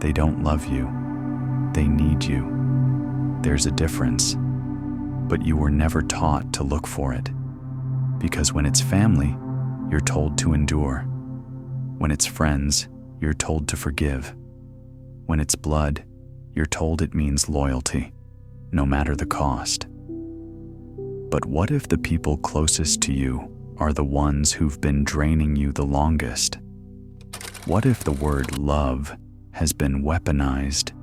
They don't love you. They need you. There's a difference. But you were never taught to look for it. Because when it's family, you're told to endure. When it's friends, you're told to forgive. When it's blood, you're told it means loyalty, no matter the cost. But what if the people closest to you are the ones who've been draining you the longest? What if the word love has been weaponized,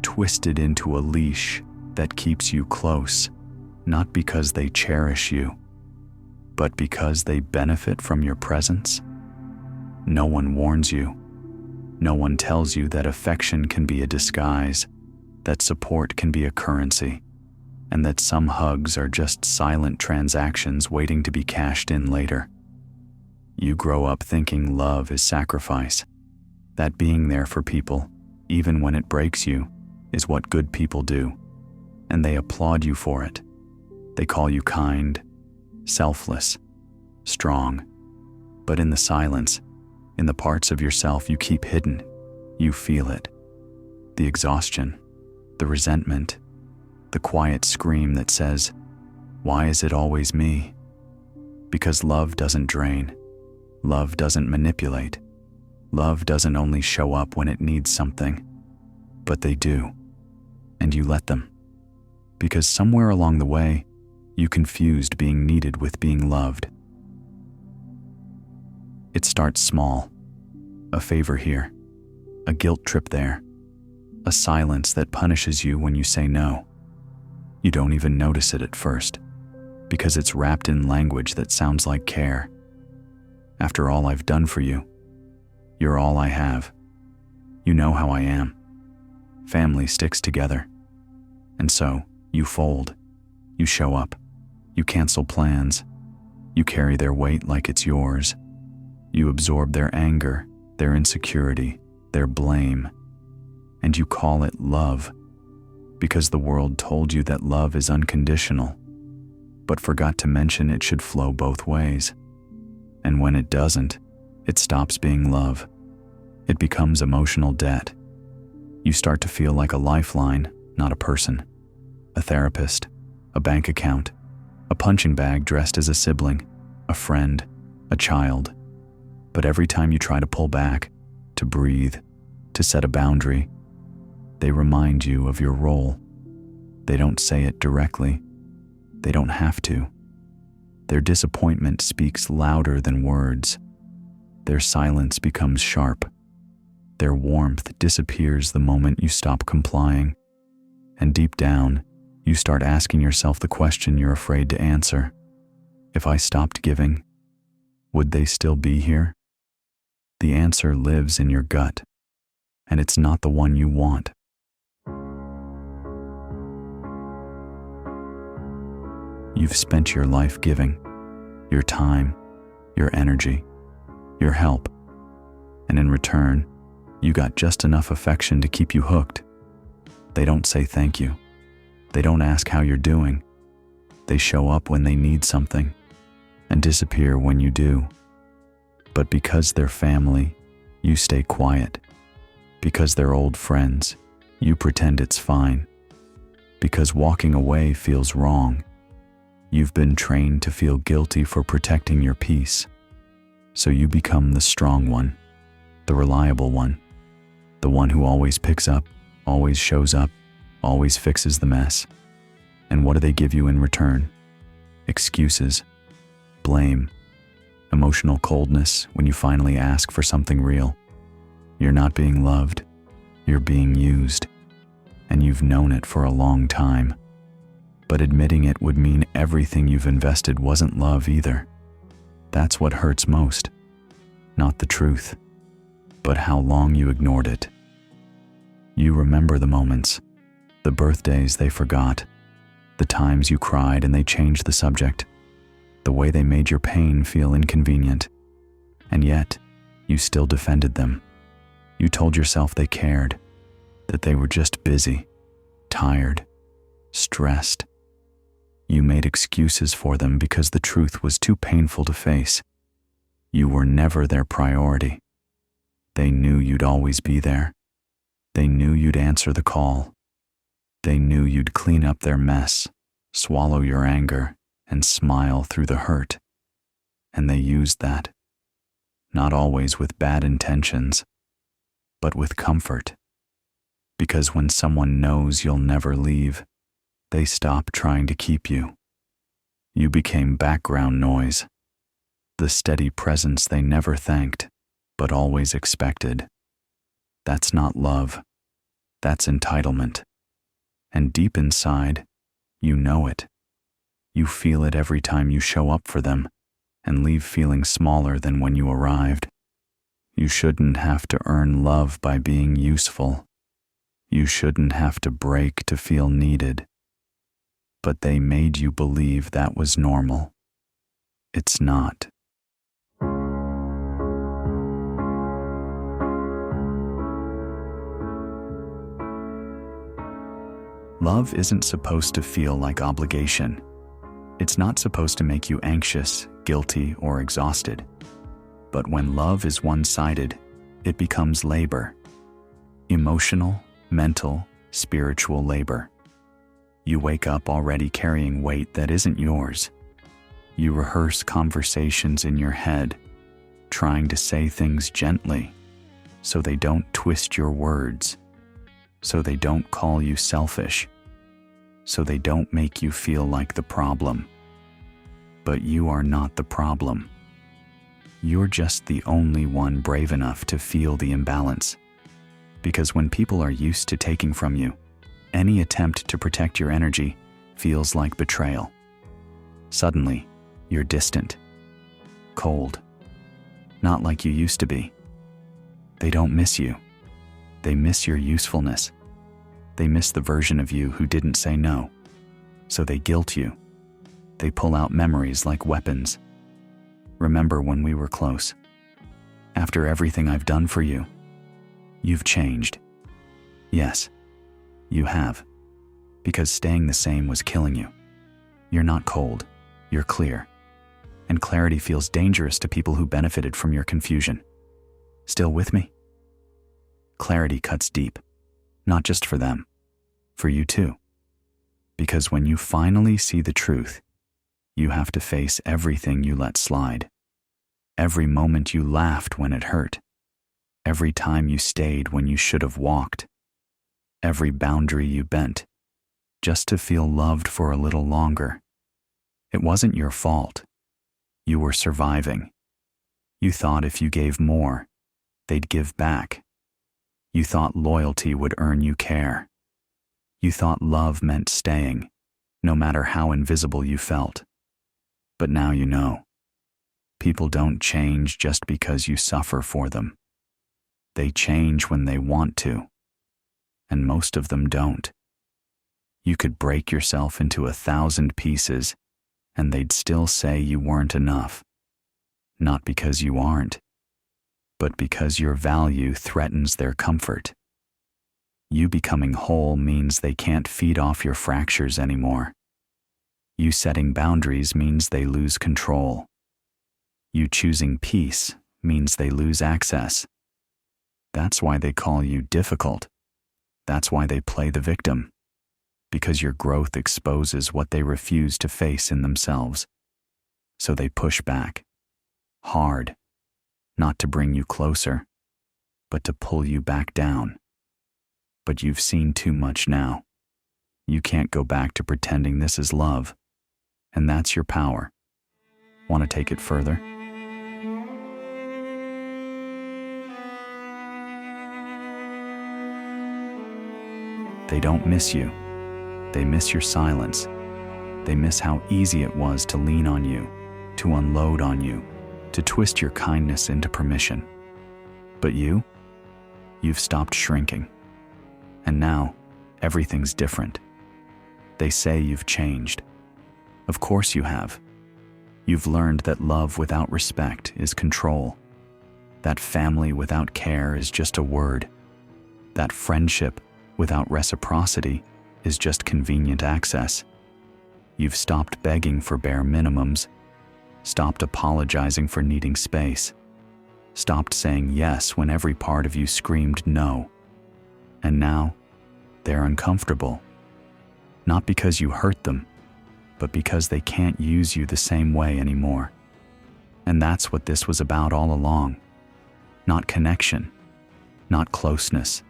twisted into a leash that keeps you close, not because they cherish you, but because they benefit from your presence? No one warns you. No one tells you that affection can be a disguise, that support can be a currency, and that some hugs are just silent transactions waiting to be cashed in later. You grow up thinking love is sacrifice, that being there for people, even when it breaks you, is what good people do, and they applaud you for it. They call you kind, selfless, strong. But in the silence, in the parts of yourself you keep hidden, you feel it. The exhaustion, the resentment, the quiet scream that says, "Why is it always me?" Because love doesn't drain. Love doesn't manipulate. Love doesn't only show up when it needs something, but they do. And you let them. Because somewhere along the way, you confused being needed with being loved. It starts small. A favor here, a guilt trip there, a silence that punishes you when you say no. You don't even notice it at first, because it's wrapped in language that sounds like care. After all I've done for you, you're all I have. You know how I am. Family sticks together. And so, you fold. You show up. You cancel plans. You carry their weight like it's yours. You absorb their anger, their insecurity, their blame. And you call it love, because the world told you that love is unconditional, but forgot to mention it should flow both ways. And when it doesn't, it stops being love. It becomes emotional debt. You start to feel like a lifeline, not a person. A therapist, a bank account, a punching bag dressed as a sibling, a friend, a child. But every time you try to pull back, to breathe, to set a boundary, they remind you of your role. They don't say it directly. They don't have to. Their disappointment speaks louder than words. Their silence becomes sharp. Their warmth disappears the moment you stop complying. And deep down, you start asking yourself the question you're afraid to answer. If I stopped giving, would they still be here? The answer lives in your gut, and it's not the one you want. You've spent your life giving, your time, your energy, your help, and in return, you got just enough affection to keep you hooked. They don't say thank you. They don't ask how you're doing. They show up when they need something and disappear when you do. But because they're family, you stay quiet. Because they're old friends, you pretend it's fine. Because walking away feels wrong, you've been trained to feel guilty for protecting your peace. So you become the strong one, the reliable one, the one who always picks up, always shows up, always fixes the mess. And what do they give you in return? Excuses, blame, emotional coldness when you finally ask for something real. You're not being loved, you're being used, and you've known it for a long time. But admitting it would mean everything you've invested wasn't love either. That's what hurts most. Not the truth, but how long you ignored it. You remember the moments, the birthdays they forgot, the times you cried and they changed the subject, the way they made your pain feel inconvenient. And yet, you still defended them. You told yourself they cared, that they were just busy, tired, stressed. You made excuses for them because the truth was too painful to face. You were never their priority. They knew you'd always be there. They knew you'd answer the call. They knew you'd clean up their mess, swallow your anger, and smile through the hurt. And they used that, not always with bad intentions, but with comfort. Because when someone knows you'll never leave, they stop trying to keep you. You became background noise, the steady presence they never thanked, but always expected. That's not love. That's entitlement. And deep inside, you know it. You feel it every time you show up for them and leave feeling smaller than when you arrived. You shouldn't have to earn love by being useful. You shouldn't have to break to feel needed. But they made you believe that was normal. It's not. Love isn't supposed to feel like obligation. It's not supposed to make you anxious, guilty, or exhausted. But when love is one-sided, it becomes labor. Emotional, mental, spiritual labor. You wake up already carrying weight that isn't yours. You rehearse conversations in your head, trying to say things gently, so they don't twist your words, so they don't call you selfish, so they don't make you feel like the problem. But you are not the problem. You're just the only one brave enough to feel the imbalance. Because when people are used to taking from you, any attempt to protect your energy feels like betrayal. Suddenly, you're distant, cold, not like you used to be. They don't miss you. They miss your usefulness. They miss the version of you who didn't say no. So they guilt you. They pull out memories like weapons. Remember when we were close? After everything I've done for you, you've changed. Yes, you have. Because staying the same was killing you. You're not cold, you're clear. And clarity feels dangerous to people who benefited from your confusion. Still with me? Clarity cuts deep, not just for them, for you too. Because when you finally see the truth, you have to face everything you let slide. Every moment you laughed when it hurt. Every time you stayed when you should have walked. Every boundary you bent, just to feel loved for a little longer. It wasn't your fault. You were surviving. You thought if you gave more, they'd give back. You thought loyalty would earn you care. You thought love meant staying, no matter how invisible you felt. But now you know. People don't change just because you suffer for them. They change when they want to. And most of them don't. You could break yourself into 1,000 pieces, and they'd still say you weren't enough. Not because you aren't, but because your value threatens their comfort. You becoming whole means they can't feed off your fractures anymore. You setting boundaries means they lose control. You choosing peace means they lose access. That's why they call you difficult. That's why they play the victim. Because your growth exposes what they refuse to face in themselves. So they push back. Hard. Not to bring you closer, but to pull you back down. But you've seen too much now. You can't go back to pretending this is love. And that's your power. Want to take it further? They don't miss you. They miss your silence. They miss how easy it was to lean on you, to unload on you, to twist your kindness into permission. But you've stopped shrinking. And now, everything's different. They say you've changed. Of course you have. You've learned that love without respect is control. That family without care is just a word. That friendship without reciprocity is just convenient access. You've stopped begging for bare minimums, stopped apologizing for needing space, stopped saying yes when every part of you screamed no. And now, they're uncomfortable. Not because you hurt them, but because they can't use you the same way anymore. And that's what this was about all along. Not connection, not closeness,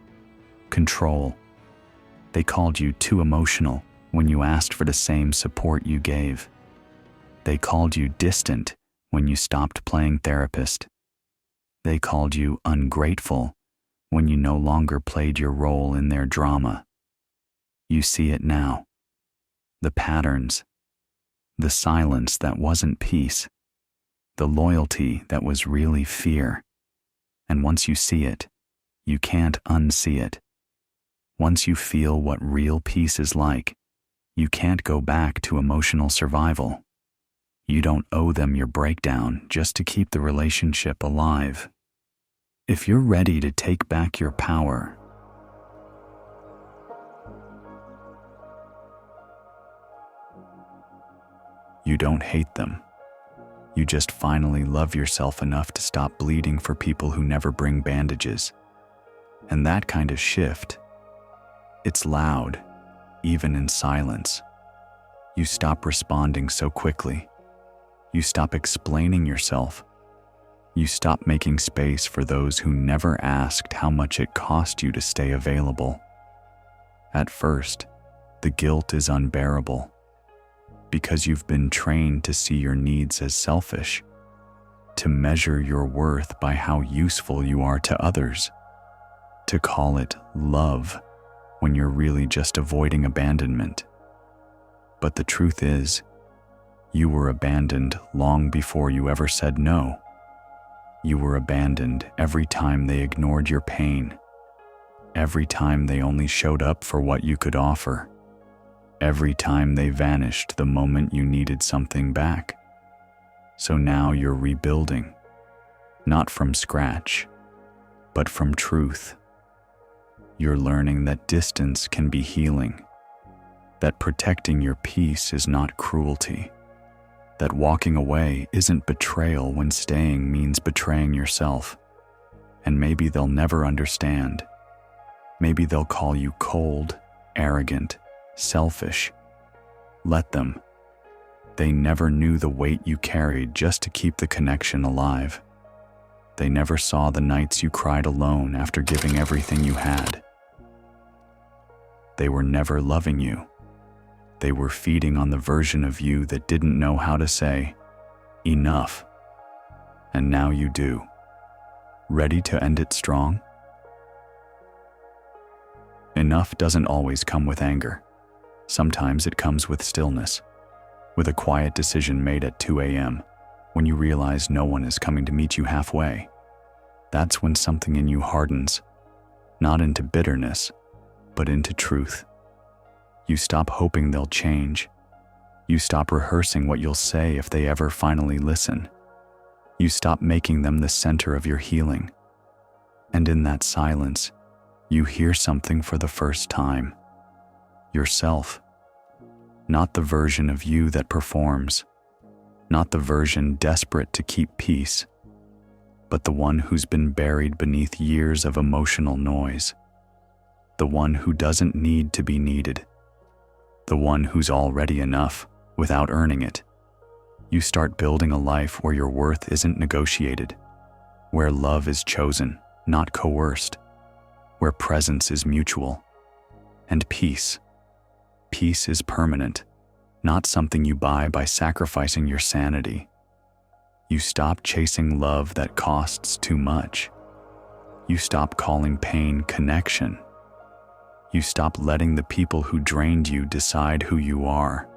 control. They called you too emotional when you asked for the same support you gave. They called you distant when you stopped playing therapist. They called you ungrateful when you no longer played your role in their drama. You see it now. The patterns, the silence that wasn't peace, the loyalty that was really fear. And once you see it, you can't unsee it. Once you feel what real peace is like, you can't go back to emotional survival. You don't owe them your breakdown just to keep the relationship alive. If you're ready to take back your power, you don't hate them. You just finally love yourself enough to stop bleeding for people who never bring bandages. And that kind of shift, it's loud, even in silence. You stop responding so quickly. You stop explaining yourself. You stop making space for those who never asked how much it cost you to stay available. At first, the guilt is unbearable, because you've been trained to see your needs as selfish, to measure your worth by how useful you are to others, to call it love when you're really just avoiding abandonment. But the truth is, you were abandoned long before you ever said no. You were abandoned every time they ignored your pain, every time they only showed up for what you could offer, every time they vanished the moment you needed something back. So now you're rebuilding, not from scratch, but from truth. You're learning that distance can be healing, that protecting your peace is not cruelty, that walking away isn't betrayal when staying means betraying yourself. And maybe they'll never understand. Maybe they'll call you cold, arrogant, selfish. Let them. They never knew the weight you carried just to keep the connection alive. They never saw the nights you cried alone after giving everything you had. They were never loving you. They were feeding on the version of you that didn't know how to say, enough. And now you do. Ready to end it strong? Enough doesn't always come with anger. Sometimes it comes with stillness, with a quiet decision made at 2 a.m. when you realize no one is coming to meet you halfway. That's when something in you hardens, not into bitterness, but into truth. You stop hoping they'll change. You stop rehearsing what you'll say if they ever finally listen. You stop making them the center of your healing. And in that silence, you hear something for the first time. Yourself. Not the version of you that performs. Not the version desperate to keep peace, but the one who's been buried beneath years of emotional noise. The one who doesn't need to be needed. The one who's already enough without earning it. You start building a life where your worth isn't negotiated, where love is chosen, not coerced, where presence is mutual, and peace. Peace is permanent, not something you buy by sacrificing your sanity. You stop chasing love that costs too much. You stop calling pain connection. You stop letting the people who drained you decide who you are.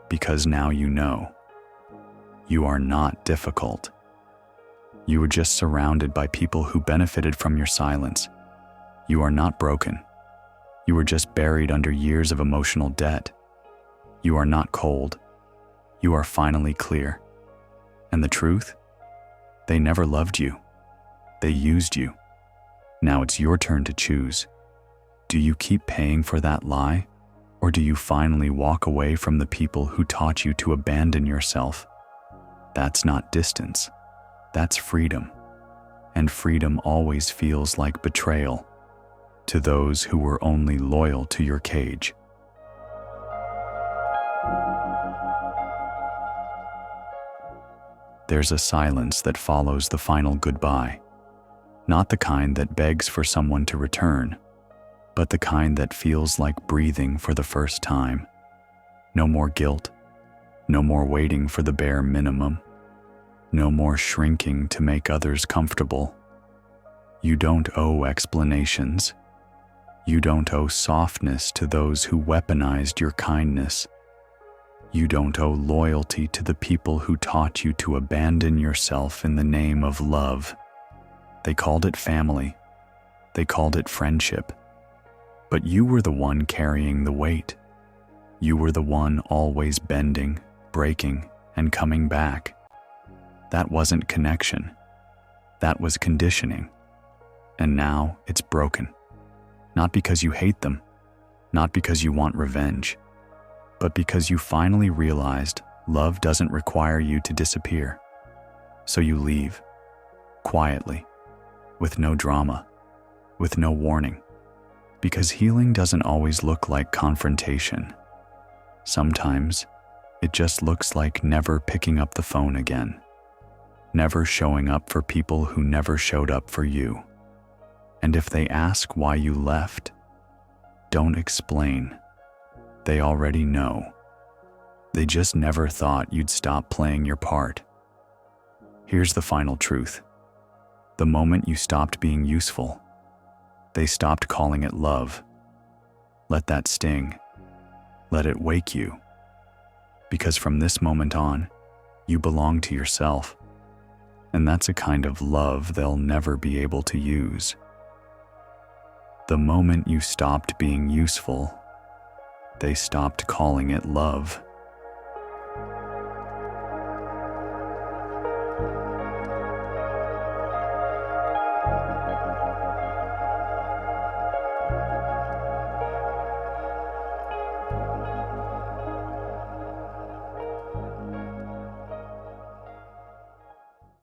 Because now you know. You are not difficult. You were just surrounded by people who benefited from your silence. You are not broken. You were just buried under years of emotional debt. You are not cold. You are finally clear. And the truth? They never loved you. They used you. Now it's your turn to choose. Do you keep paying for that lie? Or do you finally walk away from the people who taught you to abandon yourself? That's not distance. That's freedom. And freedom always feels like betrayal. to those who were only loyal to your cage. There's a silence that follows the final goodbye, not the kind that begs for someone to return, but the kind that feels like breathing for the first time. No more guilt, no more waiting for the bare minimum, no more shrinking to make others comfortable. You don't owe explanations. You don't owe softness to those who weaponized your kindness. You don't owe loyalty to the people who taught you to abandon yourself in the name of love. They called it family. They called it friendship. But you were the one carrying the weight. You were the one always bending, breaking, and coming back. That wasn't connection. That was conditioning. And now it's broken. Not because you hate them, not because you want revenge, but because you finally realized love doesn't require you to disappear. So you leave, quietly, with no drama, with no warning. Because healing doesn't always look like confrontation. Sometimes, it just looks like never picking up the phone again. Never showing up for people who never showed up for you. And if they ask why you left, don't explain. They already know. They just never thought you'd stop playing your part. Here's the final truth. The moment you stopped being useful, they stopped calling it love. Let that sting. Let it wake you. Because from this moment on, you belong to yourself. And that's a kind of love they'll never be able to use. The moment you stopped being useful, they stopped calling it love.